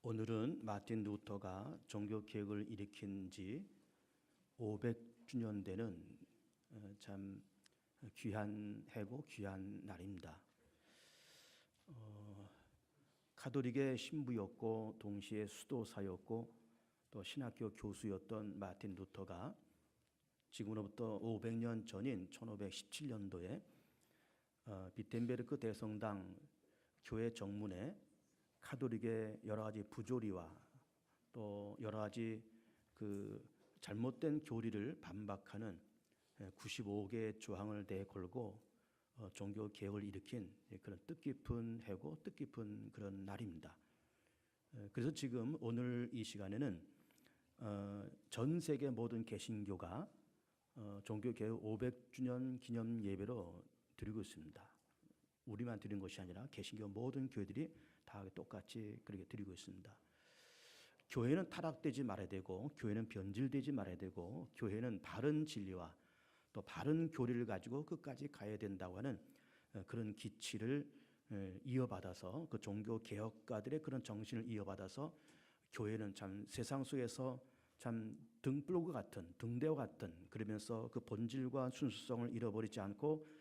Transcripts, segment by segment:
오늘은 마틴 루터가 종교개혁을 일으킨 지 500주년 되는 참 귀한 해고 귀한 날입니다. 카톨릭의 신부였고 동시에 수도사였고 또 신학교 교수였던 마틴 루터가 지금으로부터 500년 전인 1517년도에 비텐베르크 대성당 교회 정문에 카톨릭의 여러 가지 부조리와 또 여러 가지 그 잘못된 교리를 반박하는 95개의 조항을 내걸고 종교 개혁을 일으킨 그런 뜻깊은 해고 뜻깊은 그런 날입니다. 그래서 지금 오늘 이 시간에는 전 세계 모든 개신교가 종교 개혁 500주년 기념 예배로 드리고 있습니다. 우리만 드린 것이 아니라 개신교 모든 교회들이 다 똑같이 그렇게 드리고 있습니다. 교회는 타락되지 말아야 되고 교회는 변질되지 말아야 되고 교회는 바른 진리와 또 바른 교리를 가지고 끝까지 가야 된다고 하는 그런 기치를 이어받아서 그 종교 개혁가들의 그런 정신을 이어받아서 교회는 참 세상 속에서 참 등불과 같은 등대와 같은 그러면서 그 본질과 순수성을 잃어버리지 않고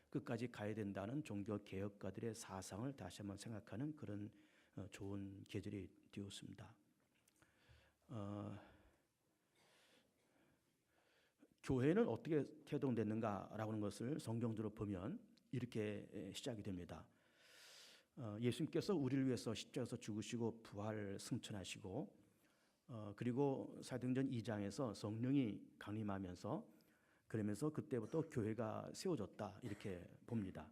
끝까지 가야 된다는 종교 개혁가들의 사상을 다시 한번 생각하는 그런 좋은 계절이 되었습니다. 교회는 어떻게 태동됐는가라고 하는 것을 성경적으로 보면 이렇게 시작이 됩니다. 예수님께서 우리를 위해서 십자가에서 죽으시고 부활 승천하시고 그리고 사도행전 2장에서 성령이 강림하면서 그러면서 그때부터 교회가 세워졌다 이렇게 봅니다.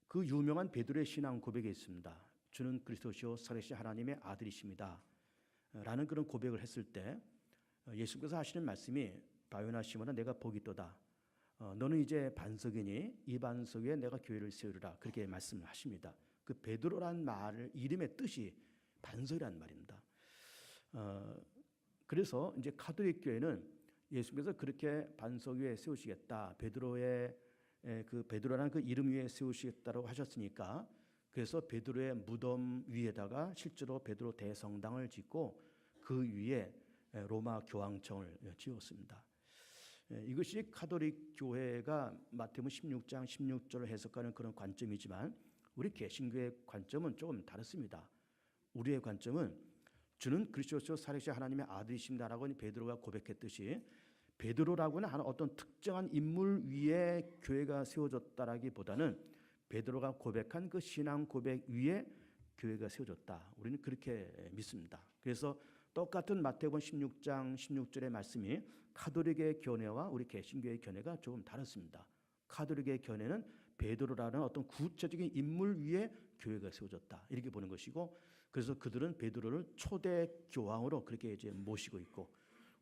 그 유명한 베드로의 신앙 고백이 있습니다. 주는 그리스도시요 살아계신 하나님의 아들이십니다 라는 그런 고백을 했을 때 예수께서 하시는 말씀이 바요나 시몬아 내가 복이 있도다. 너는 이제 반석이니 이 반석 위에 내가 교회를 세우리라 그렇게 말씀을 하십니다. 그 베드로란 말 이름의 뜻이 반석이란 말입니다. 그래서 이제 카톨릭 교회는 예수께서 그렇게 반석 위에 세우시겠다. 베드로의 그 베드로라는 그 이름 위에 세우시겠다라고 하셨으니까 그래서 베드로의 무덤 위에다가 실제로 베드로 대성당을 짓고 그 위에 로마 교황청을 지었습니다. 이것이 카톨릭 교회가 마태복음 16장 16절을 해석하는 그런 관점이지만 우리 개신교의 관점은 조금 다릅니다. 우리의 관점은 주는 그리스도시요 살아계신 하나님의 아들이십니다라고 베드로가 고백했듯이 베드로라고는 하는 어떤 특정한 인물 위에 교회가 세워졌다라기보다는 베드로가 고백한 그 신앙 고백 위에 교회가 세워졌다. 우리는 그렇게 믿습니다. 그래서 똑같은 마태복음 16장 16절의 말씀이 카톨릭의 견해와 우리 개신교의 견해가 조금 다릅니다. 카톨릭의 견해는 베드로라는 어떤 구체적인 인물 위에 교회가 세워졌다 이렇게 보는 것이고 그래서 그들은 베드로를 초대 교황으로 그렇게 이제 모시고 있고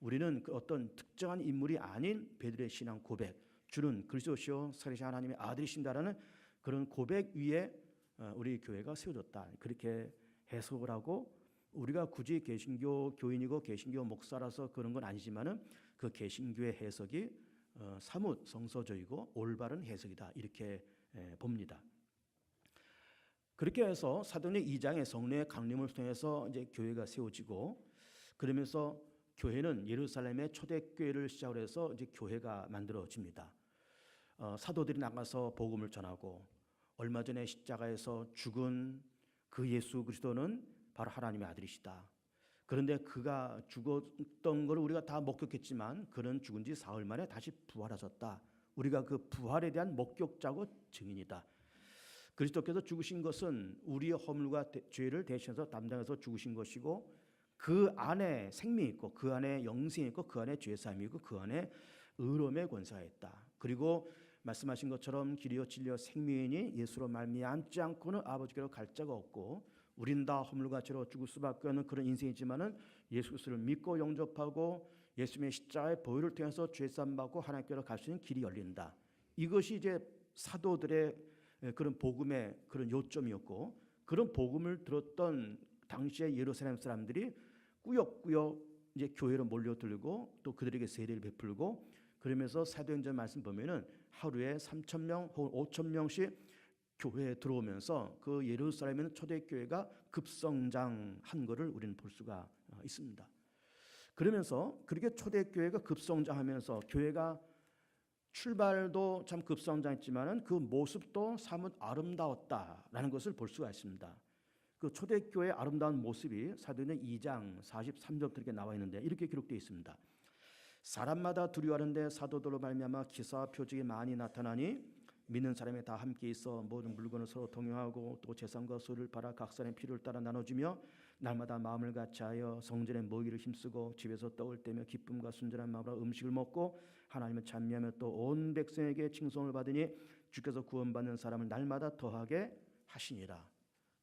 우리는 그 어떤 특정한 인물이 아닌 베드로의 신앙 고백 주는 그리스도시요 살아계신 하나님의 아들이신다라는 그런 고백 위에 우리 교회가 세워졌다 그렇게 해석을 하고 우리가 굳이 개신교 교인이고 개신교 목사라서 그런 건 아니지만은 그 개신교의 해석이 사뭇 성서적이고 올바른 해석이다 이렇게 봅니다. 그렇게 해서 사도행전 2장의 성령의 강림을 통해서 이제 교회가 세워지고 그러면서 교회는 예루살렘의 초대교회를 시작으로 해서 이제 교회가 만들어집니다. 사도들이 나가서 복음을 전하고 얼마 전에 십자가에서 죽은 그 예수 그리스도는 바로 하나님의 아들이시다. 그런데 그가 죽었던 걸 우리가 다 목격했지만 그는 죽은 지 사흘 만에 다시 부활하셨다. 우리가 그 부활에 대한 목격자고 증인이다. 그리스도께서 죽으신 것은 우리의 허물과 죄를 대신해서 담당해서 죽으신 것이고 그 안에 생명이 있고 그 안에 영생이 있고 그 안에 죄사함이 있고 그 안에 의로움의 권세가 있다. 그리고 말씀하신 것처럼 길이요 진리요 생명이니 예수로 말미암지 않고는 아버지께로 갈 자가 없고 우린 다 허물과 죄로 죽을 수밖에 없는 그런 인생이지만은 예수 그리스도를 믿고 영접하고 예수님의 십자가의 보혈을 통해서 죄사함 받고 하나님께로 갈 수 있는 길이 열린다. 이것이 이제 사도들의 그런 복음의 그런 요점이었고 그런 복음을 들었던 당시의 예루살렘 사람들이 꾸역꾸역 이제 교회로 몰려들고 또 그들에게 세례를 베풀고 그러면서 사도행전 말씀 보면은 하루에 3,000명 혹은 5,000명씩 교회에 들어오면서 그 예루살렘에 있는 초대교회가 급성장한 것을 우리는 볼 수가 있습니다. 그러면서 그렇게 초대교회가 급성장하면서 교회가 출발도 참 급성장했지만은 그 모습도 사뭇 아름다웠다라는 것을 볼 수가 있습니다. 그 초대교회의 아름다운 모습이 사도행전 2장 43절부터 이렇게 나와 있는데 이렇게 기록되어 있습니다. 사람마다 두려워하는데 사도들로 말미암아 기사와 표적이 많이 나타나니 믿는 사람이 다 함께 있어 모든 물건을 서로 동용하고 또 재산과 소를 팔아 각 사람의 필요를 따라 나눠주며 날마다 마음을 같이하여 성전에 모이기를 힘쓰고 집에서 떡을 떼며 기쁨과 순전한 마음으로 음식을 먹고 하나님을 찬미하며 또 온 백성에게 칭송을 받으니 주께서 구원받는 사람을 날마다 더하게 하시니라.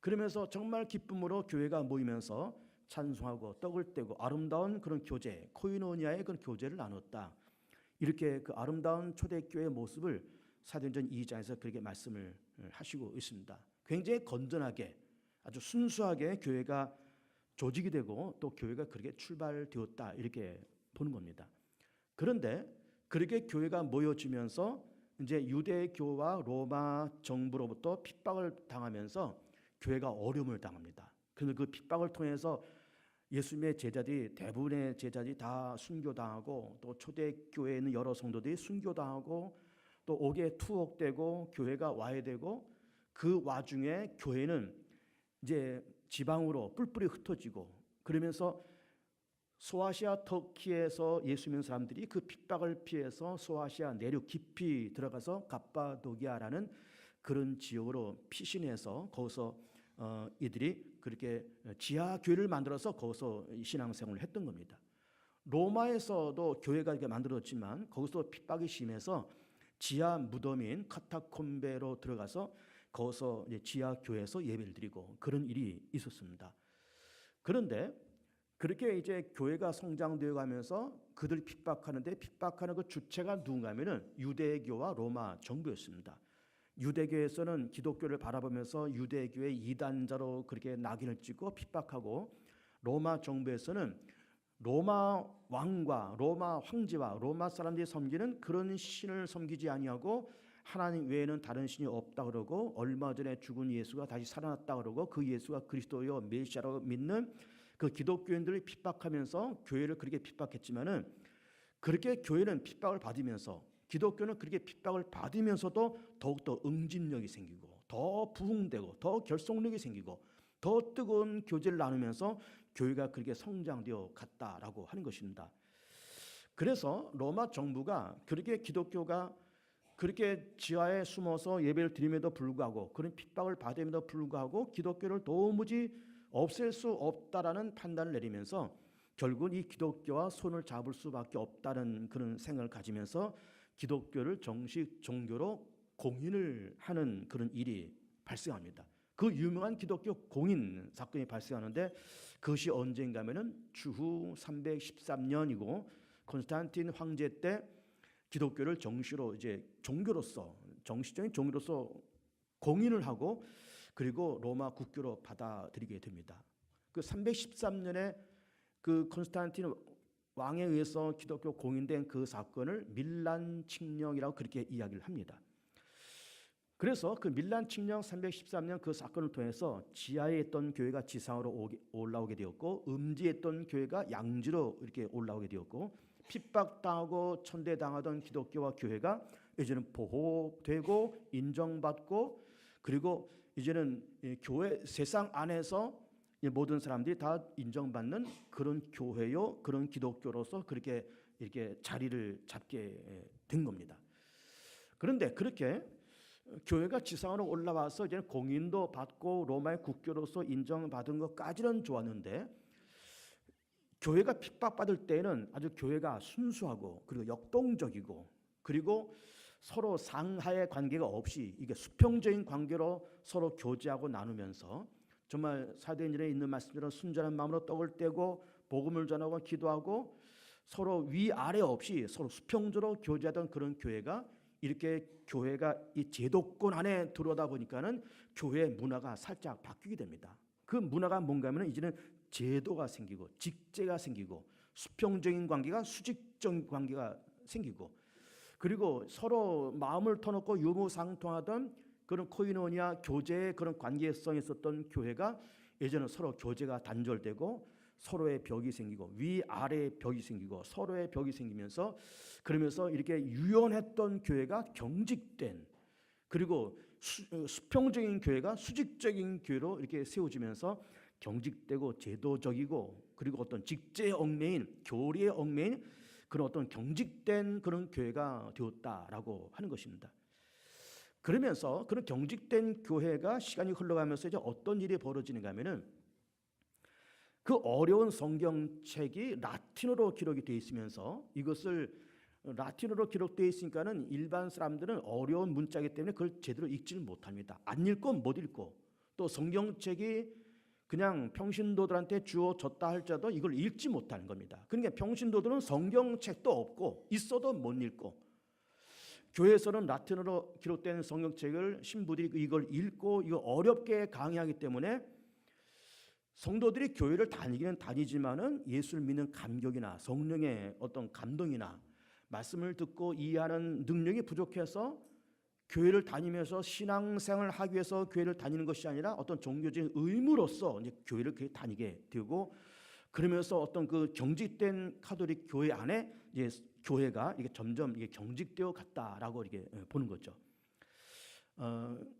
그러면서 정말 기쁨으로 교회가 모이면서 찬송하고 떡을 떼고 아름다운 그런 교제, 코이노니아의 그런 교제를 나눴다. 이렇게 그 아름다운 초대교회의 모습을 사도행전 2장에서 그렇게 말씀을 하시고 있습니다. 굉장히 건전하게 아주 순수하게 교회가 조직이 되고 또 교회가 그렇게 출발되었다 이렇게 보는 겁니다. 그런데 그렇게 교회가 모여지면서 이제 유대교와 로마 정부로부터 핍박을 당하면서 교회가 어려움을 당합니다. 그런데 그 핍박을 통해서 예수님의 제자들이 대부분의 제자들이 다 순교당하고 또 초대교회에 있는 여러 성도들이 순교당하고 또 옥에 투옥되고 교회가 와해되고 그 와중에 교회는 이제 지방으로 뿔뿔이 흩어지고 그러면서 소아시아 터키에서 예수 믿는 사람들이 그 핍박을 피해서 소아시아 내륙 깊이 들어가서 갑바도기아라는 그런 지역으로 피신해서 거기서 이들이 그렇게 지하 교회를 만들어서 거기서 신앙생활을 했던 겁니다. 로마에서도 교회가 이렇게 만들어졌지만 거기서 핍박이 심해서 지하 무덤인 카타콤베로 들어가서 거기서 이제 지하 교회에서 예배를 드리고 그런 일이 있었습니다. 그런데 그렇게 이제 교회가 성장되어 가면서 그들 핍박하는데 핍박하는 그 주체가 누군가면은 유대교와 로마 정부였습니다. 유대교에서는 기독교를 바라보면서 유대교의 이단자로 그렇게 낙인을 찍고 핍박하고 로마 정부에서는 로마 왕과 로마 황제와 로마 사람들이 섬기는 그런 신을 섬기지 아니하고 하나님 외에는 다른 신이 없다 그러고 얼마 전에 죽은 예수가 다시 살아났다 그러고 그 예수가 그리스도요 메시아로 믿는 그 기독교인들을 핍박하면서 교회를 그렇게 핍박했지만은 그렇게 교회는 핍박을 받으면서 기독교는 그렇게 핍박을 받으면서도 더욱더 응집력이 생기고 더 부흥되고 더 결속력이 생기고 더 뜨거운 교제를 나누면서 교회가 그렇게 성장되어 갔다라고 하는 것입니다. 그래서 로마 정부가 그렇게 기독교가 그렇게 지하에 숨어서 예배를 드림에도 불구하고 그런 핍박을 받음에도 불구하고 기독교를 도무지 없앨 수 없다라는 판단을 내리면서 결국 이 기독교와 손을 잡을 수밖에 없다는 그런 생각을 가지면서 기독교를 정식 종교로 공인을 하는 그런 일이 발생합니다. 그 유명한 기독교 공인 사건이 발생하는데 그것이 언제인가 하면은 주후 313년이고 콘스탄틴 황제 때 기독교를 정식으로 이제 종교로서 정식적인 종교로서 공인을 하고 그리고 로마 국교로 받아들이게 됩니다. 그 313년에 그 콘스탄틴 왕에 의해서 기독교 공인된 그 사건을 밀란 칙령이라고 그렇게 이야기를 합니다. 그래서 그 밀란 칙령 313년 그 사건을 통해서 지하에 있던 교회가 지상으로 올라오게 되었고 음지에 있던 교회가 양지로 이렇게 올라오게 되었고 핍박당하고 천대당하던 기독교와 교회가 이제는 보호되고 인정받고 그리고 이제는 교회 세상 안에서 모든 사람들이 다 인정받는 그런 교회요 그런 기독교로서 그렇게 이렇게 자리를 잡게 된 겁니다. 그런데 그렇게 교회가 지상으로 올라와서 이제 공인도 받고 로마의 국교로서 인정받은 것까지는 좋았는데 교회가 핍박받을 때는 아주 교회가 순수하고 그리고 역동적이고 그리고 서로 상하의 관계가 없이 이게 수평적인 관계로 서로 교제하고 나누면서 정말 사도행전에 있는 말씀처럼 순전한 마음으로 떡을 떼고 복음을 전하고 기도하고 서로 위아래 없이 서로 수평적으로 교제하던 그런 교회가 이렇게 교회가 이 제도권 안에 들어오다 보니까는 교회 문화가 살짝 바뀌게 됩니다. 그 문화가 뭔가 하면 이제는 제도가 생기고 직제가 생기고 수평적인 관계가 수직적인 관계가 생기고 그리고 서로 마음을 터놓고 유무상통하던 그런 코이노니아 교제의 그런 관계성이 있었던 교회가 예전에 서로 교제가 단절되고 서로의 벽이 생기고 위아래의 벽이 생기고 서로의 벽이 생기면서 그러면서 이렇게 유연했던 교회가 경직된, 그리고 수평적인 교회가 수직적인 교회로 이렇게 세워지면서 경직되고 제도적이고 그리고 어떤 직제에 얽매인 교리에 얽매인 그런 어떤 경직된 그런 교회가 되었다라고 하는 것입니다. 그러면서 그런 경직된 교회가 시간이 흘러가면서 이제 어떤 일이 벌어지는가 하면은 그 어려운 성경책이 라틴어로 기록이 되어 있으면서 이것을 라틴어로 기록되어 있으니까는 일반 사람들은 어려운 문자이기 때문에 그걸 제대로 읽지를 못합니다. 안 읽고 못 읽고 또 성경책이 그냥 평신도들한테 주어졌다 할지라도 이걸 읽지 못하는 겁니다. 그러니까 평신도들은 성경책도 없고 있어도 못 읽고 교회에서는 라틴어로 기록된 성경책을 신부들이 이걸 읽고 이거 어렵게 강의하기 때문에 성도들이 교회를 다니기는 다니지만은 예수를 믿는 감격이나 성령의 어떤 감동이나 말씀을 듣고 이해하는 능력이 부족해서 교회를 다니면서 신앙생활을 하기 위해서 교회를 다니는 것이 아니라 어떤 종교적인 의무로서 이제 교회를 다니게 되고 그러면서 어떤 그 경직된 카톨릭 교회 안에 이제 교회가 이게 점점 이게 경직되어 갔다라고 이렇게 보는 거죠.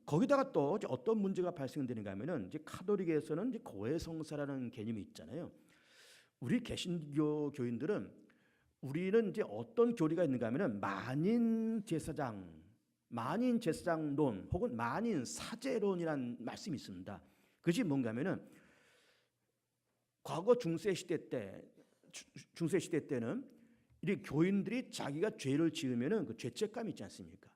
거기다가 또 어떤 문제가 발생되는가 하면은 이제 카톨릭에서는 이제 고해성사라는 개념이 있잖아요. 우리 개신교 교인들은 우리는 이제 어떤 교리가 있는가 하면은 만인 제사장론 혹은 만인 사제론이라는 말씀이 있습니다. 그것이 뭔가 하면은 과거 중세 시대 때는 이 교인들이 자기가 죄를 지으면은 그 죄책감이 있지 않습니까?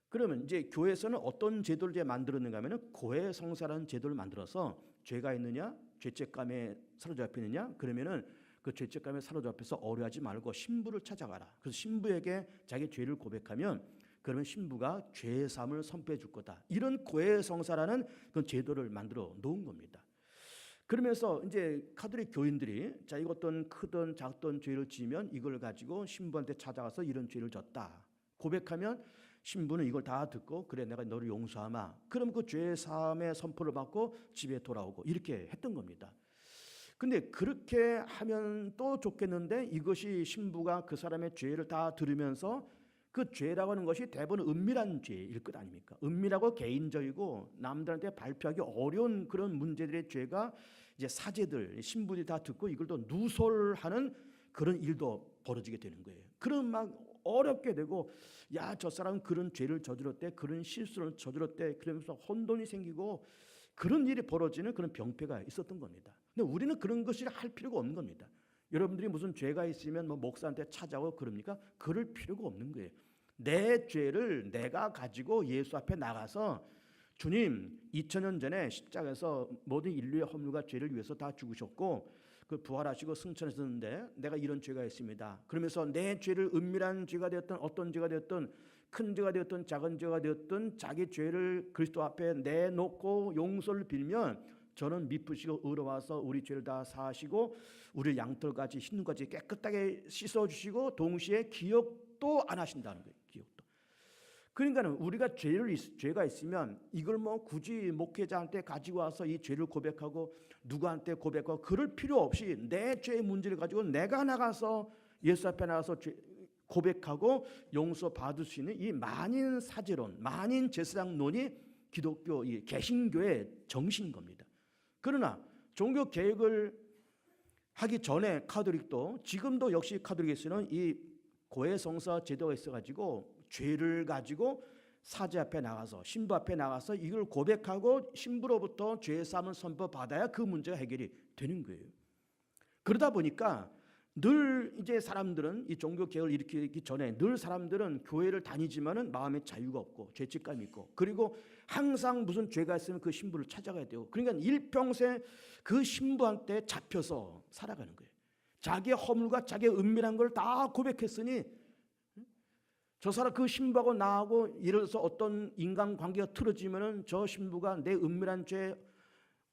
그러면 이제 교회에서는 어떤 제도를 이제 만들었는가 하면은 고해성사라는 제도를 만들어서 죄가 있느냐, 죄책감에 사로잡히느냐, 그러면은 그 죄책감에 사로잡혀서 어려하지 말고 신부를 찾아가라. 그래서 신부에게 자기 죄를 고백하면 그러면 신부가 죄 사함을 선포해 줄 거다. 이런 고해성사라는 그 제도를 만들어 놓은 겁니다. 그러면서 이제 카톨릭 교인들이 자기가 어떤 크든 작든 죄를 지으면 이걸 가지고 신부한테 찾아가서 이런 죄를 졌다 고백하면 신부는 이걸 다 듣고 그래 내가 너를 용서하마. 그럼 그 죄 사함의 선포를 받고 집에 돌아오고 이렇게 했던 겁니다. 근데 그렇게 하면 또 좋겠는데 이것이 신부가 그 사람의 죄를 다 들으면서 그 죄라고 하는 것이 대부분 은밀한 죄일 것 아닙니까? 은밀하고 개인적이고 남들한테 발표하기 어려운 그런 문제들의 죄가 이제 사제들, 신부들이 다 듣고 이걸 또 누설하는 그런 일도 벌어지게 되는 거예요. 그런 막 어렵게 되고 야, 저 사람은 그런 죄를 저질렀대, 그런 실수를 저질렀대, 그러면서 혼돈이 생기고 그런 일이 벌어지는 그런 병폐가 있었던 겁니다. 근데 우리는 그런 것을 할 필요가 없는 겁니다. 여러분들이 무슨 죄가 있으면 뭐 목사한테 찾아오고 그럽니까? 그럴 필요가 없는 거예요. 내 죄를 내가 가지고 예수 앞에 나가서 주님 2000년 전에 십자가에서 모든 인류의 허물과 죄를 위해서 다 죽으셨고 그 부활하시고 승천하셨는데 내가 이런 죄가 있습니다. 그러면서 내 죄를 은밀한 죄가 되었던 어떤 죄가 되었던 큰 죄가 되었던 작은 죄가 되었던 자기 죄를 그리스도 앞에 내놓고 용서를 빌면 저는 미쁘시고 의로와서 우리 죄를 다 사하시고 우리 양털같이 흰눈같이 깨끗하게 씻어주시고 동시에 기억도 안 하신다는 거예요. 기억도. 그러니까는 우리가 죄가 있으면 이걸 뭐 굳이 목회자한테 가지고 와서 이 죄를 고백하고 누구한테 고백하고 그럴 필요 없이 내 죄의 문제를 가지고 내가 나가서 예수 앞에 나가서 고백하고 용서 받을 수 있는 이 만인 사제론, 만인 제사장론이 기독교 이 개신교의 정신인 겁니다. 그러나 종교 개혁을 하기 전에 카톨릭도 지금도 역시 카톨릭에서는 이 고해성사 제도가 있어가지고 죄를 가지고 사제 앞에 나가서 신부 앞에 나가서 이걸 고백하고 신부로부터 죄 사함을 선포받아야 그 문제가 해결이 되는 거예요. 그러다 보니까 늘 이제 사람들은 이 종교 개혁을 일으키기 전에 늘 사람들은 교회를 다니지만은 마음에 자유가 없고 죄책감이 있고 그리고 항상 무슨 죄가 있으면 그 신부를 찾아가야 되고 그러니까 일평생 그 신부한테 잡혀서 살아가는 거예요. 자기의 허물과 자기의 은밀한 걸 다 고백했으니 저 사람 그 신부하고 나하고 예를 들어서 어떤 인간관계가 틀어지면은 저 신부가 내 은밀한 죄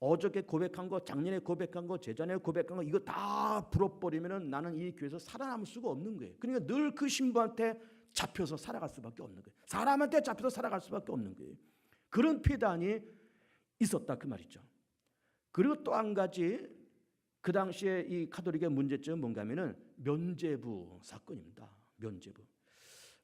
어저께 고백한 거, 작년에 고백한 거, 재전에 고백한 거 이거 다 불어버리면은 나는 이 교회에서 살아남을 수가 없는 거예요. 그러니까 늘 그 신부한테 잡혀서 살아갈 수밖에 없는 거예요. 사람한테 잡혀서 살아갈 수밖에 없는 거예요. 그런 폐단이 있었다 그 말이죠. 그리고 또 한 가지 그 당시에 이 카톨릭의 문제점은 뭔가 하면은 면죄부 사건입니다. 면죄부.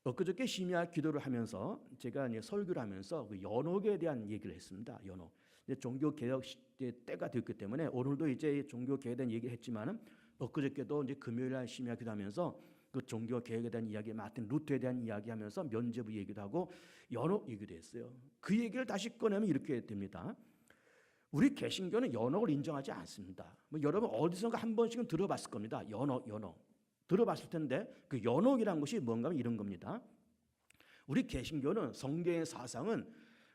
엊그저께 심야 기도를 하면서 제가 이제 설교를 하면서 그 연옥에 대한 얘기를 했습니다. 연옥. 이제 종교 개혁 시대 때가 됐기 때문에 오늘도 이제 종교 개혁에 대한 얘기를 했지만은 엊그저께도 이제 금요일날 심야 기도하면서 그 종교 개혁에 대한 이야기, 마틴 루터에 대한 이야기하면서 면죄부 얘기도 하고 연옥 얘기도 했어요. 그 얘기를 다시 꺼내면 이렇게 됩니다. 우리 개신교는 연옥을 인정하지 않습니다. 뭐 여러분 어디선가 한 번씩은 들어봤을 겁니다. 연옥 들어봤을 텐데 그 연옥이라는 것이 뭔가 하면 이런 겁니다. 우리 개신교는 성경의 사상은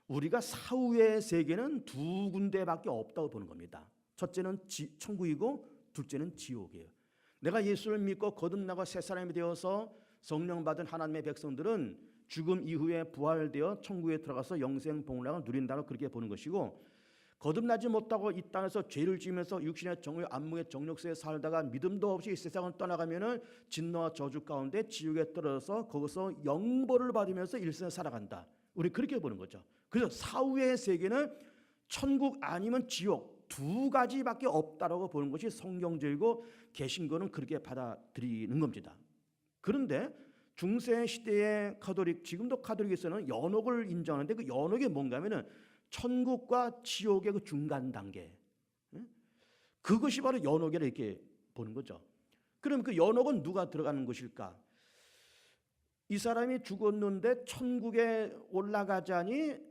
우리가 사후의 세계는 두 군데밖에 없다고 보는 겁니다. 첫째는 천국이고 둘째는 지옥이에요. 내가 예수를 믿고 거듭나고 새 사람이 되어서 성령 받은 하나님의 백성들은 죽음 이후에 부활되어 천국에 들어가서 영생 복락을 누린다고 그렇게 보는 것이고, 거듭나지 못하고 이 땅에서 죄를 지으면서 육신의 정욕, 안목의 정욕세에 살다가 믿음도 없이 이 세상을 떠나가면은 진노와 저주 가운데 지옥에 떨어져서 거기서 영벌을 받으면서 일생을 살아간다. 우리 그렇게 보는 거죠. 그래서 사후의 세계는 천국 아니면 지옥 두 가지밖에 없다라고 보는 것이 성경적이고 개신교는 그렇게 받아들이는 겁니다. 그런데 중세 시대의 카톨릭, 지금도 카톨릭에서는 연옥을 인정하는데 그 연옥이 뭔가 하면은 천국과 지옥의 그 중간 단계, 그것이 바로 연옥이라 이렇게 보는 거죠. 그럼 그 연옥은 누가 들어가는 것일까? 이 사람이 죽었는데 천국에 올라가자니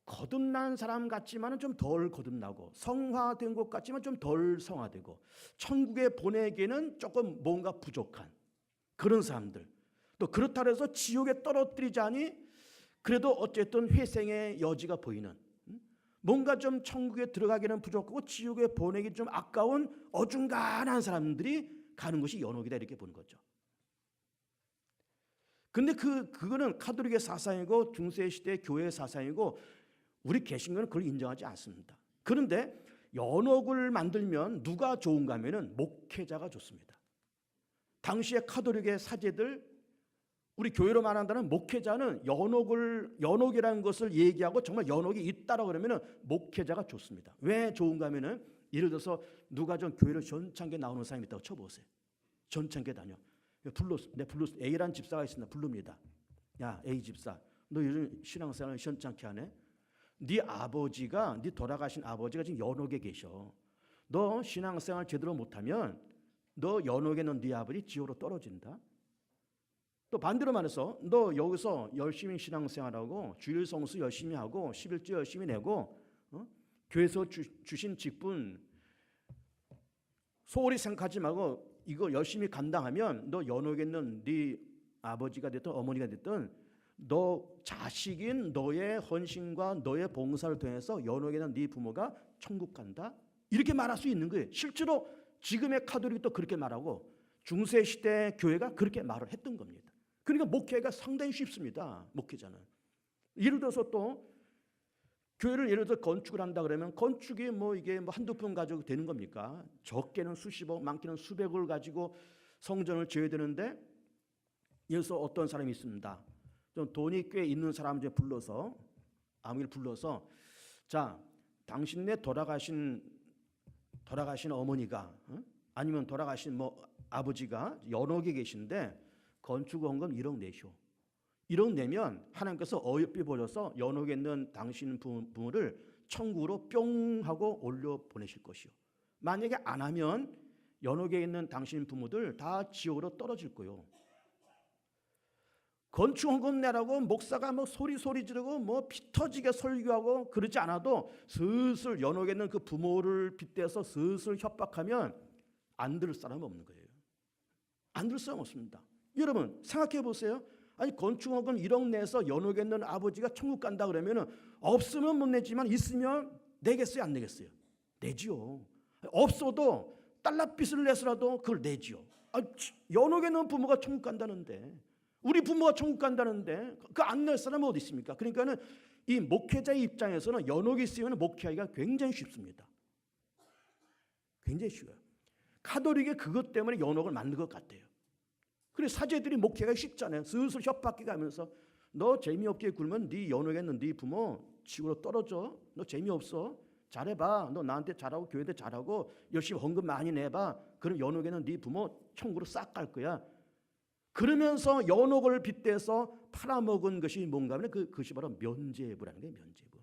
거듭난 사람 같지만 좀 덜 거듭나고, 성화된 것 같지만 좀 덜 성화되고, 천국에 보내기에는 조금 뭔가 부족한 그런 사람들, 또 그렇다 해서 지옥에 떨어뜨리자니 그래도 어쨌든 회생의 여지가 보이는, 뭔가 좀 천국에 들어가기는 부족하고 지옥에 보내기 좀 아까운 어중간한 사람들이 가는 것이 연옥이다 이렇게 보는 거죠. 근데 그거는 카톨릭의 사상이고 중세 시대 교회의 사상이고 우리 개신교는 그걸 인정하지 않습니다. 그런데 연옥을 만들면 누가 좋은가 하면은 목회자가 좋습니다. 당시의 카톨릭의 사제들, 우리 교회로 말한다는 목회자는 연옥이라는 것을 얘기하고 정말 연옥이 있다라고 그러면은 목회자가 좋습니다. 왜 좋은가 하면은 예를 들어서 누가 좀 교회를 전창게 나오는 사람이 있다고 쳐보세요. 전창게 다녀. 불렀어. A라는 집사가 있습니다. 부릅니다. 야, A 집사, 너 요즘 신앙생활 시원찮게 하네? 네 아버지가, 네 돌아가신 아버지가 지금 연옥에 계셔. 너 신앙생활 제대로 못하면 너 연옥에 있는 네 아버지 지옥으로 떨어진다. 또 반대로 말해서 너 여기서 열심히 신앙생활하고 주일 성수 열심히 하고 11조 열심히 내고 교회에서 주신 직분 소홀히 생각하지 말고 이거 열심히 감당하면 너 연옥에 있는 네 아버지가 됐든 어머니가 됐든 너 자식인 너의 헌신과 너의 봉사를 통해서 연옥에 있는 네 부모가 천국 간다. 이렇게 말할 수 있는 거예요. 실제로 지금의 카톨릭도 그렇게 말하고 중세 시대 교회가 그렇게 말을 했던 겁니다. 그러니까 목회가 상당히 쉽습니다. 목회자는. 예를 들어서 또 교회를 예를 들어 건축을 한다 그러면 건축이 뭐 이게 뭐 한두 푼 가지고 되는 겁니까? 적게는 수십억, 많게는 수백억을 가지고 성전을 지어야 되는데, 예를 들어서 어떤 사람이 있습니다. 좀 돈이 꽤 있는 사람을 불러서 아무를 불러서 자, 당신네 돌아가신 어머니가 아니면 돌아가신 뭐 아버지가 연옥에 계신데 건축원금 1억 내쇼. 1억 내면 하나님께서 어여삐 보셔서 연옥에 있는 당신 부모를 천국으로 뿅 하고 올려 보내실 것이요. 만약에 안 하면 연옥에 있는 당신 부모들 다 지옥으로 떨어질 거요. 건축원금 내라고 목사가 뭐 소리 지르고 뭐 피 터지게 설교하고 그러지 않아도 슬슬 연옥에 있는 그 부모를 빗대서 슬슬 협박하면 안 들을 사람 없는 거예요. 안 들을 사람 없습니다. 여러분 생각해 보세요. 아니 건축원금 1억 내서 연옥에 있는 아버지가 천국 간다 그러면은 없으면 못 내지만 있으면 내겠어요, 안 내겠어요? 내지요. 없어도 달러빚을 내서라도 그걸 내지요. 연옥에 있는 부모가 천국 간다는데, 우리 부모가 천국 간다는데 그 안 낼 사람은 어디 있습니까? 그러니까는 이 목회자의 입장에서는 연옥이 있으면 목회하기가 굉장히 쉽습니다. 굉장히 쉬워요. 카톨릭이 그것 때문에 연옥을 만든 것 같아요. 그래서 사제들이 목회가 쉽잖아요. 슬슬 협박해 가면서 너 재미없게 굴면 네 연옥에는 네 부모 지구로 떨어져. 너 재미없어. 잘해봐. 너 나한테 잘하고 교회한테 잘하고 열심히 헌금 많이 내봐. 그럼 연옥에는 네 부모 천국으로 싹 갈 거야. 그러면서 연옥을 빗대서 팔아먹은 것이 뭔가 하면 그것이 바로 면죄부라는 거예요. 면죄부.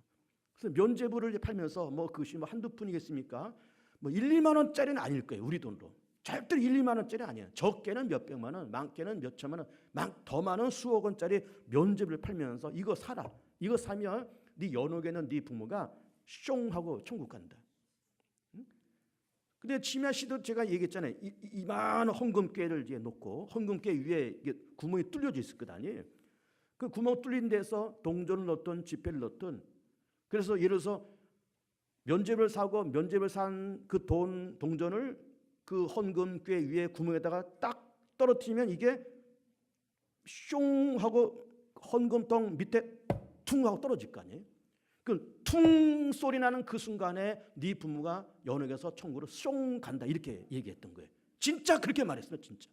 그래서 면죄부를 팔면서 뭐 그것이 뭐 한두 푼이겠습니까? 뭐 1, 2만 원짜리는 아닐 거예요. 우리 돈으로. 절대로 1, 2만 원짜리 아니에요. 적게는 몇 백만 원, 많게는 몇 천만 원, 더 많은 수억 원짜리 면죄부를 팔면서 이거 사라. 이거 사면 네 연옥에는 네 부모가 숑 하고 천국 간다. 근데 지미아 씨도 제가 얘기했잖아요. 이만한 헌금꾀를 이제 놓고 헌금꾀 위에 구멍이 뚫려져 있을 것 아니에요. 그 구멍 뚫린 데서 동전을 넣든 지폐를 넣든, 그래서 예를 들어서 면죄부를 사고 면죄부를 산 그 동전을 그 헌금꾀 위에 구멍에다가 딱 떨어뜨리면 이게 숑 하고 헌금통 밑에 퉁 하고 떨어질 거 아니에요. 그 퉁 소리 나는 그 순간에 네 부모가 연옥에서 천국으로 숑 간다 이렇게 얘기했던 거예요. 진짜 그렇게 말했어요. 진짜.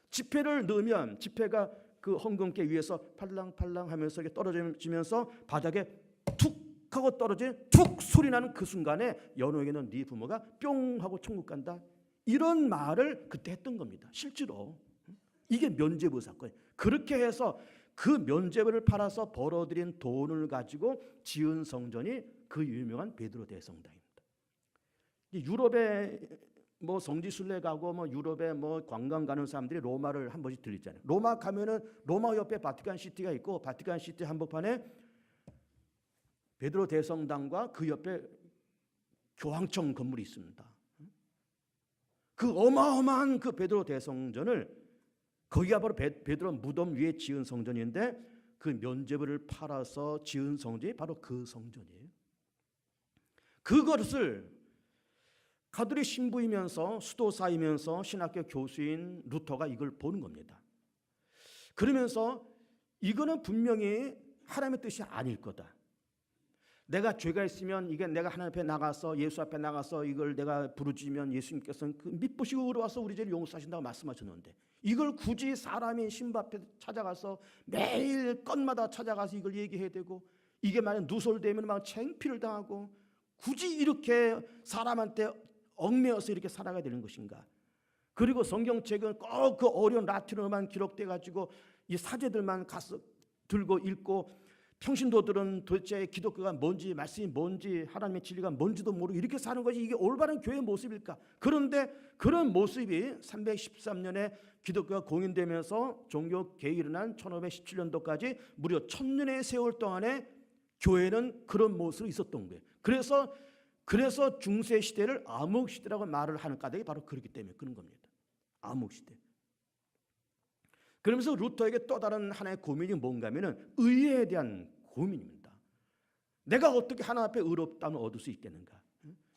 지폐를 넣으면 지폐가 그 헌금깨 위에서 팔랑팔랑 하면서 떨어지면서 바닥에 툭 하고 떨어진 툭 소리 나는 그 순간에 연옥에는 네 부모가 뿅 하고 천국 간다. 이런 말을 그때 했던 겁니다. 실제로. 이게 면죄부 사건이에요. 그렇게 해서 그 면죄부를 팔아서 벌어들인 돈을 가지고 지은 성전이 그 유명한 베드로 대성당입니다. 유럽에 뭐 성지순례 가고 뭐 유럽에 뭐 관광 가는 사람들이 로마를 한 번씩 들리잖아요. 로마 가면은 로마 옆에 바티칸 시티가 있고 바티칸 시티 한복판에 베드로 대성당과 그 옆에 교황청 건물이 있습니다. 그 어마어마한 그 베드로 대성전을, 거기가 바로 베드로 무덤 위에 지은 성전인데 그 면죄부를 팔아서 지은 성전이 바로 그 성전이에요. 그것을 가톨릭 신부이면서 수도사이면서 신학교 교수인 루터가 이걸 보는 겁니다. 그러면서 이거는 분명히 하나님의 뜻이 아닐 거다. 내가 죄가 있으면 이게 내가 하나님 앞에 나가서 예수 앞에 나가서 이걸 내가 부르짖으면 예수님께서는 그 믿으시고 의로와서 우리 죄를 용서하신다고 말씀하셨는데, 이걸 굳이 사람이 신부 앞에 찾아가서 매일 건마다 찾아가서 이걸 얘기해야 되고, 이게 만약 누설되면 막 창피를 당하고 굳이 이렇게 사람한테 얽매여서 이렇게 살아가야 되는 것인가? 그리고 성경책은 꼭 그 어려운 라틴어만 기록돼 가지고 이 사제들만 가서 들고 읽고, 평신도들은 도대체 기독교가 뭔지, 말씀이 뭔지, 하나님의 진리가 뭔지도 모르고 이렇게 사는 것이 이게 올바른 교회의 모습일까? 그런데 그런 모습이 313년에 기독교가 공인되면서 종교 개혁이 일어난 1517년도까지 무려 1000년의 세월 동안에 교회는 그런 모습으로 있었던 거예요. 그래서 중세 시대를 암흑 시대라고 말을 하는 까닭이 바로 그렇기 때문에 그런 겁니다. 암흑 시대. 그러면서 루터에게 또 다른 하나의 고민이 뭔가 하면은 의에 대한 고민입니다. 내가 어떻게 하나님 앞에 의롭다함을 얻을 수 있겠는가?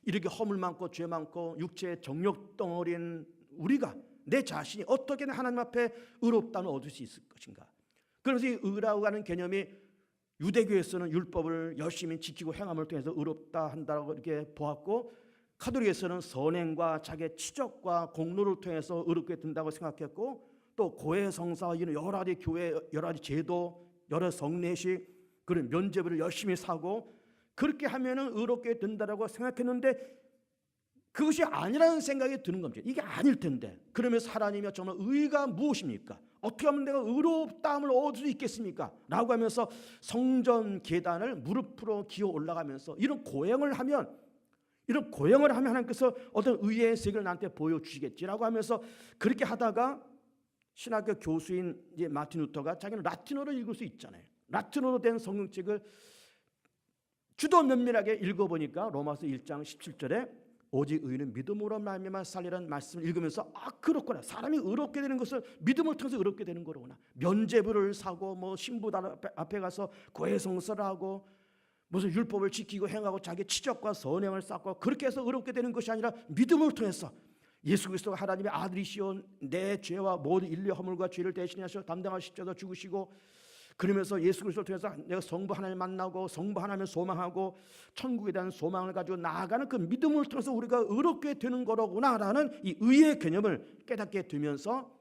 이렇게 허물 많고 죄 많고 육체의 정욕 덩어리인 우리가, 내 자신이 어떻게 하나님 앞에 의롭다함을 얻을 수 있을 것인가? 그래서 이 의라고 하는 개념이 유대교에서는 율법을 열심히 지키고 행함을 통해서 의롭다 한다고 이렇게 보았고, 카톨릭에서는 선행과 자기의 치적과 공로를 통해서 의롭게 된다고 생각했고, 또 고해성사 이런 여러 가지 교회 여러 가지 제도, 여러 성례식, 그런 면죄부를 열심히 사고 그렇게 하면은 의롭게 된다라고 생각했는데, 그것이 아니라는 생각이 드는 겁니다. 이게 아닐 텐데, 그러면서 하나님이 정말 의가 무엇입니까? 어떻게 하면 내가 의롭다함을 얻을 수 있겠습니까? 라고 하면서 성전 계단을 무릎으로 기어 올라가면서 이런 고행을 하면 하나님께서 어떤 의의 세계를 나한테 보여주시겠지라고 하면서 그렇게 하다가 신학교 교수인 이제 마틴 루터가 자기는 라틴어로 읽을 수 있잖아요. 라틴어로 된 성경책을 주도 면밀하게 읽어보니까 로마서 1장 17절에 오직 의인은 믿음으로 말미암아 살리라는 말씀을 읽으면서 그렇구나, 사람이 의롭게 되는 것을 믿음을 통해서 의롭게 되는 거로구나. 면죄부를 사고 뭐 신부 앞에 가서 고해성사를 하고 무슨 율법을 지키고 행하고 자기 치적과 선행을 쌓고 그렇게 해서 의롭게 되는 것이 아니라 믿음을 통해서 예수 그리스도가 하나님의 아들이시오, 내 죄와 모든 인류의 허물과 죄를 대신하셔 담당하시고 십자가 죽으시고, 그러면서 예수 그리스도를 통해서 내가 성부 하나님을 만나고 성부 하나님을 소망하고 천국에 대한 소망을 가지고 나아가는 그 믿음을 통해서 우리가 의롭게 되는 거로구나라는 이 의의 개념을 깨닫게 되면서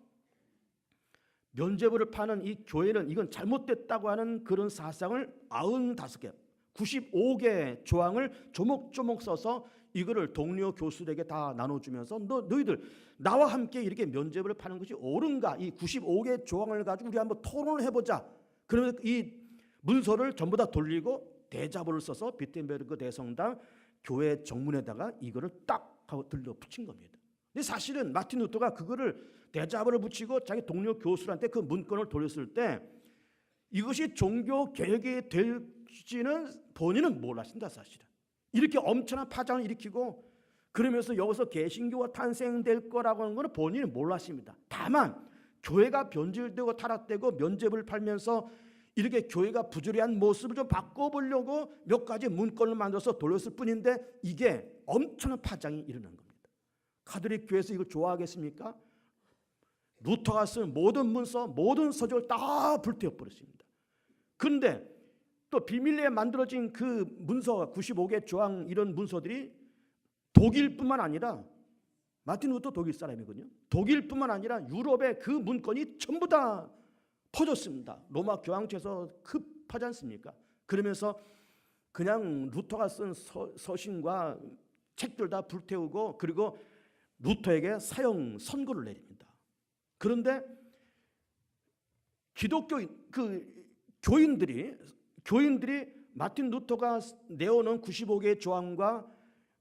면죄부를 파는 이 교회는 이건 잘못됐다고 하는 그런 사상을 95개, 95개 조항을 조목조목 써서 이거를 동료 교수들에게 다 나눠주면서 너희들 나와 함께 이렇게 면죄부를 파는 것이 옳은가? 이 95개 조항을 가지고 우리 한번 토론을 해보자. 그러면 이 문서를 전부 다 돌리고 대자보를 써서 비텐베르크 대성당 교회 정문에다가 이거를 딱 하고 들려 붙인 겁니다. 근데 사실은 마틴 루터가 그거를 대자보를 붙이고 자기 동료 교수한테 그 문건을 돌렸을 때 이것이 종교 개혁이 될지는 본인은 몰랐습니다. 사실은 이렇게 엄청난 파장을 일으키고 그러면서 여기서 개신교가 탄생될 거라고 하는 것은 본인은 몰랐습니다. 다만 교회가 변질되고 타락되고 면죄부를 팔면서 이렇게 교회가 부조리한 모습을 좀 바꿔보려고 몇 가지 문건을 만들어서 돌렸을 뿐인데 이게 엄청난 파장이 일어난 겁니다. 가톨릭 교회에서 이걸 좋아하겠습니까? 루터가 쓴 모든 문서, 모든 서적을 다 불태워버렸습니다. 그런데 또 비밀리에 만들어진 그 문서 95개 조항 이런 문서들이 독일뿐만 아니라 마틴 루터 독일 사람이거든요. 독일뿐만 아니라 유럽의 그 문건이 전부 다 퍼졌습니다. 로마 교황청에서 급하지 않습니까? 그러면서 그냥 루터가 쓴 서신과 책들 다 불태우고 그리고 루터에게 사형 선고를 내립니다. 그런데 기독교 그 교인들이 마틴 루터가 내어놓은 95개의 조항과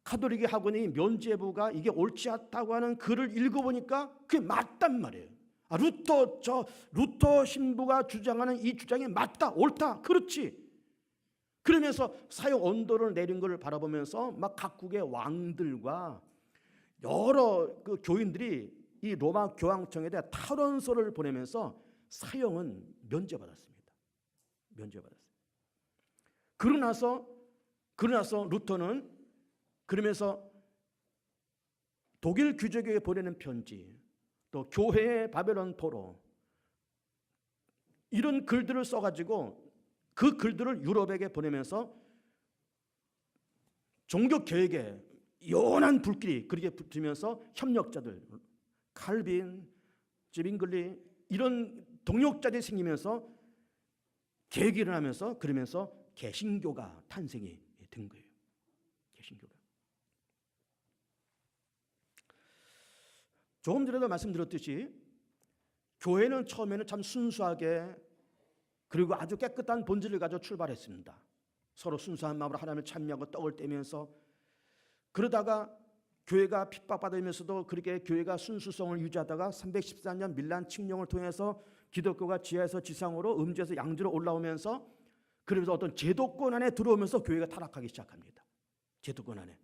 가톨릭이 하고 있는 이 면죄부가 이게 옳지 않다고 하는 글을 읽어보니까 그게 맞단 말이에요. 루터 신부가 주장하는 이 주장이 맞다, 옳다, 그렇지. 그러면서 사형 언도를 내린 것을 바라보면서 막 각국의 왕들과 여러 그 교인들이 이 로마 교황청에 대한 탈원서를 보내면서 사형은 면제받았습니다. 면제받았어요. 그러나서 루터는 그러면서 독일 귀족에게 보내는 편지, 또 교회의 바벨론 포로 이런 글들을 써가지고 그 글들을 유럽에게 보내면서 종교 개혁에 연한 불길이 그렇게 붙으면서 협력자들 칼빈, 지빙글리 이런 동력자들이 생기면서 개혁이 일어나면서 그러면서 개신교가 탄생이 된 거예요. 개신교가. 조금 전에도 말씀드렸듯이 교회는 처음에는 참 순수하게 그리고 아주 깨끗한 본질을 가지고 출발했습니다. 서로 순수한 마음으로 하나님을 찬미하고 떡을 떼면서 그러다가 교회가 핍박받으면서도 그렇게 교회가 순수성을 유지하다가 314년 밀란 칙령을 통해서 기독교가 지하에서 지상으로 음지에서 양지로 올라오면서 그러면서 어떤 제도권 안에 들어오면서 교회가 타락하기 시작합니다. 제도권 안에.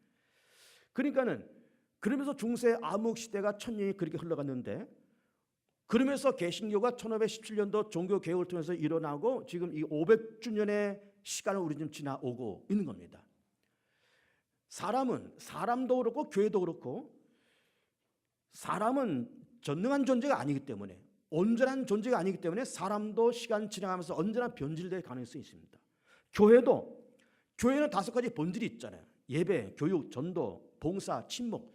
그러면서 중세 암흑 시대가 천년이 그렇게 흘러갔는데 그러면서 개신교가 1517년도 종교 개혁을 통해서 일어나고 지금 이 500주년의 시간을 우리 지금 지나오고 있는 겁니다. 사람도 그렇고 교회도 그렇고 사람은 전능한 존재가 아니기 때문에 온전한 존재가 아니기 때문에 사람도 시간 지나가면서 언제나 변질될 가능성이 있습니다. 교회는 5가지 본질이 있잖아요. 예배, 교육, 전도, 봉사, 침묵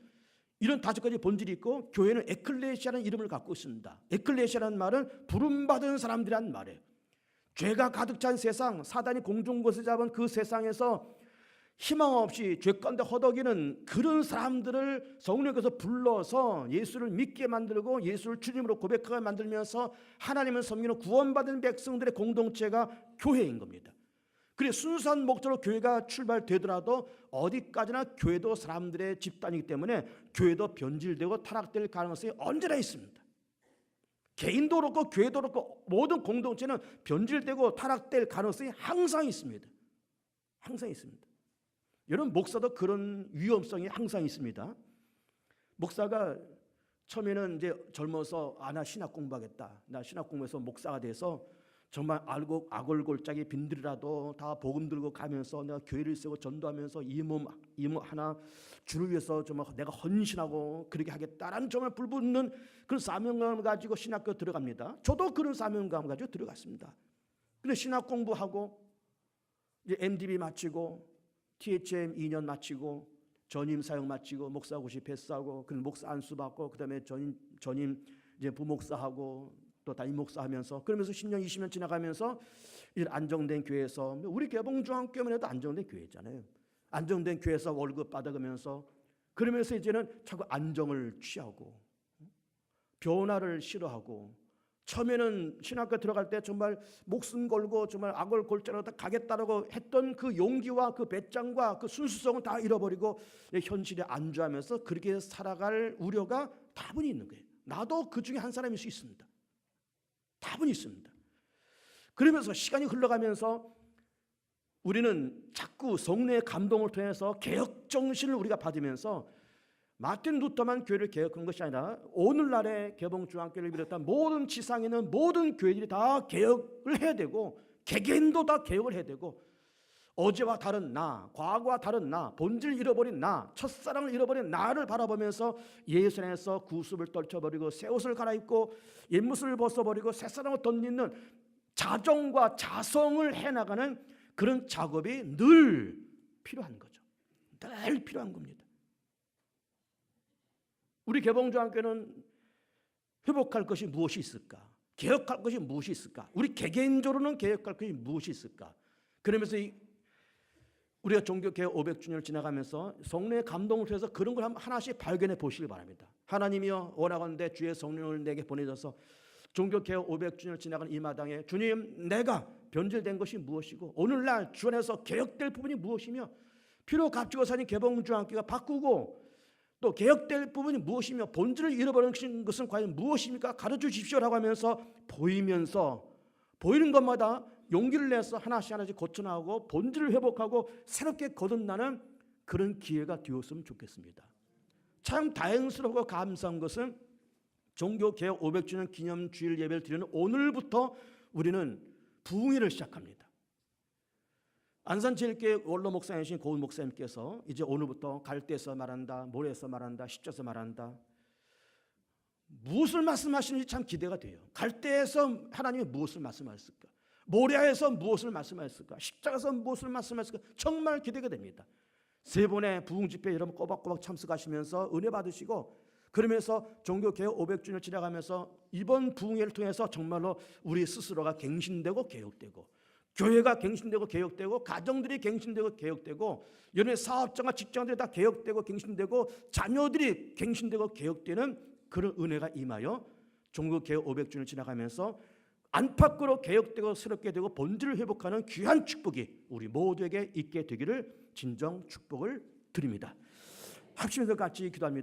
이런 5가지 본질이 있고 교회는 에클레시아라는 이름을 갖고 있습니다. 에클레시아라는 말은 부름받은 사람들이란 말이에요. 죄가 가득 찬 세상, 사단이 공중곳을 잡은 그 세상에서 희망 없이 죄 가운데 허덕이는 그런 사람들을 성령께서 불러서 예수를 믿게 만들고 예수를 주님으로 고백하게 만들면서 하나님을 섬기는 구원받은 백성들의 공동체가 교회인 겁니다. 그래서 순수한 목적으로 교회가 출발되더라도 어디까지나 교회도 사람들의 집단이기 때문에 교회도 변질되고 타락될 가능성이 언제나 있습니다. 개인도 그렇고 교회도 그렇고 모든 공동체는 변질되고 타락될 가능성이 항상 있습니다. 항상 있습니다. 여러분 목사도 그런 위험성이 항상 있습니다. 목사가 처음에는 이제 젊어서 나 신학 공부하겠다. 나 신학 공부해서 목사가 돼서 정말 아골골짜기 빈들이라도 다 복음 들고 가면서 내가 교회를 세우고 전도하면서 이 몸 하나 주를 위해서 정말 내가 헌신하고 그렇게 하겠다라는 정말 불붙는 그런 사명감을 가지고 신학교 들어갑니다. 저도 그런 사명감을 가지고 들어갔습니다. 근데 신학 공부하고 이제 MDB 마치고 THM 2년 마치고 전임 사역 마치고 목사고시 패스하고 그 목사 안수 받고 그다음에 전임 이제 부목사하고 또 담임 목사하면서 그러면서 10년, 20년 지나가면서 이 안정된 교회에서 우리 개봉중앙교회만 해도 안정된 교회잖아요. 안정된 교회에서 월급 받아가면서 그러면서 이제는 자꾸 안정을 취하고 변화를 싫어하고 처음에는 신학교 들어갈 때 정말 목숨 걸고 정말 악을 골자로 가겠다라고 했던 그 용기와 그 배짱과 그 순수성을 다 잃어버리고 현실에 안주하면서 그렇게 살아갈 우려가 다분히 있는 거예요. 나도 그 중에 한 사람일 수 있습니다. 다분히 있습니다. 그러면서 시간이 흘러가면서 우리는 자꾸 성령의 감동을 통해서 개혁 정신을 우리가 받으면서 마틴 루터만 교회를 개혁한 것이 아니라 오늘날의 개봉중앙교회를 비롯한 모든 지상에 있는 모든 교회들이 다 개혁을 해야 되고 개개인도 다 개혁을 해야 되고 어제와 다른 나, 과거와 다른 나, 본질을 잃어버린 나, 첫사랑을 잃어버린 나를 바라보면서 예수 안에서 구습을 떨쳐버리고 새 옷을 갈아입고 옛모습을 벗어버리고 새사랑을 덧입는 자정과 자성을 해나가는 그런 작업이 늘 필요한 거죠. 늘 필요한 겁니다. 우리 개봉중앙교회는 회복할 것이 무엇이 있을까? 개혁할 것이 무엇이 있을까? 우리 개개인적으로는 개혁할 것이 무엇이 있을까? 그러면서 우리가 종교개혁 500주년을 지나가면서 성령의 감동을 통해서 그런 걸 하나씩 발견해 보시기 바랍니다. 하나님이여 원하건대 주의 성령을 내게 보내셔서 종교개혁 500주년을 지나가는 이 마당에 주님 내가 변질된 것이 무엇이고 오늘날 주 안에서 개혁될 부분이 무엇이며 피로 값지고 사는 개봉중앙교회가 바꾸고 또 개혁될 부분이 무엇이며 본질을 잃어버린 것은 과연 무엇입니까? 가르쳐 주십시오라고 하면서 보이면서 보이는 것마다 용기를 내서 하나씩 고쳐나가고 본질을 회복하고 새롭게 거듭나는 그런 기회가 되었으면 좋겠습니다. 참 다행스럽고 감사한 것은 종교개혁 500주년 기념주일 예배를 드리는 오늘부터 우리는 부흥회를 시작합니다. 안산제일교회 원로 목사이신 고은 목사님께서 이제 오늘부터 갈대에서 말한다, 모래에서 말한다, 십자에서 말한다. 무엇을 말씀하시는지 참 기대가 돼요. 갈대에서 하나님이 무엇을 말씀하셨을까? 모래에서 무엇을 말씀하셨을까? 십자가에서 무엇을 말씀하셨을까? 정말 기대가 됩니다. 세 번의 부흥 집회 여러분 꼬박꼬박 참석하시면서 은혜 받으시고 그러면서 종교개혁 500주년을 지나가면서 이번 부흥회를 통해서 정말로 우리 스스로가 갱신되고 개혁되고 교회가 갱신되고 개혁되고 가정들이 갱신되고 개혁되고 여러분의 사업자가 직장들이 다 개혁되고 갱신되고 자녀들이 갱신되고 개혁되는 그런 은혜가 임하여 종교개혁 500주년을 지나가면서 안팎으로 개혁되고 새롭게 되고 본질을 회복하는 귀한 축복이 우리 모두에게 있게 되기를 진정 축복을 드립니다. 합심해서 같이 기도합니다.